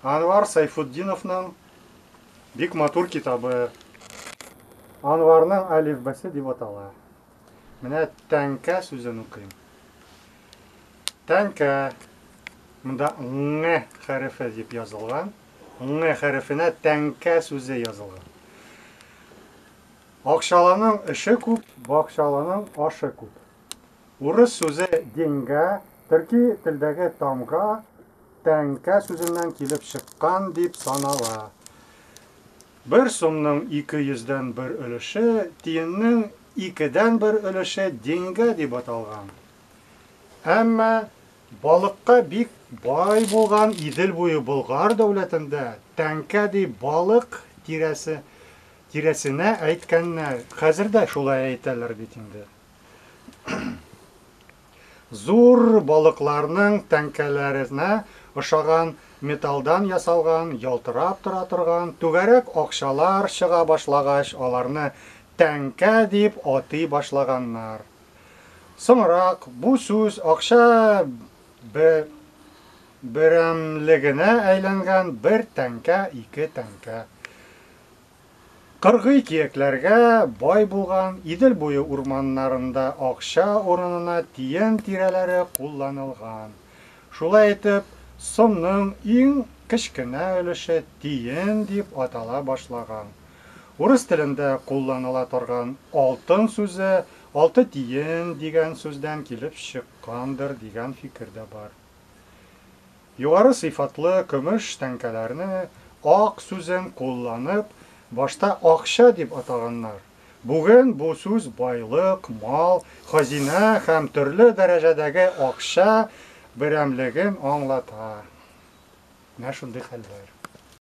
Анвар Сайфутдиновның бик матур китабы Анварның әлифбәсе дип атала. Менә тәңкә сүзен укыйм. Тәңкә монда ң хәрефе дип язылган. Ң хәрефенә тәңкә сүзе язылган. Акчаланың эше күп, бакчаланың ашы күп. Урыс сүзе деньга, төрки телдәге тамга тәңкә сүзеннән килеп чыккан дип санала. Бер сумның 200-дән бер өлеше, тиеннең 2-дән бер өлеше деньга дип аталган. Әмма балыкка бик бай булган Идел буе Болгар дәүләтендә тәңкә дип балык тирәсенә әйткәннәр. Хәзер дә шулай әйтәләр бит инде. Зур балыкларның тәңкәләренә ошаган металдан ясалган, ялтырап тора торган түгәрәк акчалар чыга башлагач, аларны тәңкә дип атый башлаганнар. Соңрак бу сүз акча берәмлегенә әйләнгән бер тәңкә, 2 тәңкә. Кыргый киекләргә бай булган Идел буе урманнарында акча урынына тиен тирәләре кулланылган. Шулай итеп, сумның иң кечкенә өлеше тиен дип атала башлаган. Урыс телендә кулланыла торган алтын сүзе 6 тиен дигән сүздән килеп чыккандыр дигән фикер дә бар. Югары сыйфатлы көмеш тәңкәләрне ак сүзен кулланып, башта акча дип атаганнар. Бүген бу сүз байлык, мал, хазина һәм төрле дәрәҗәдәге акча берәмлеген аңлата. Менә шундый хәлләр.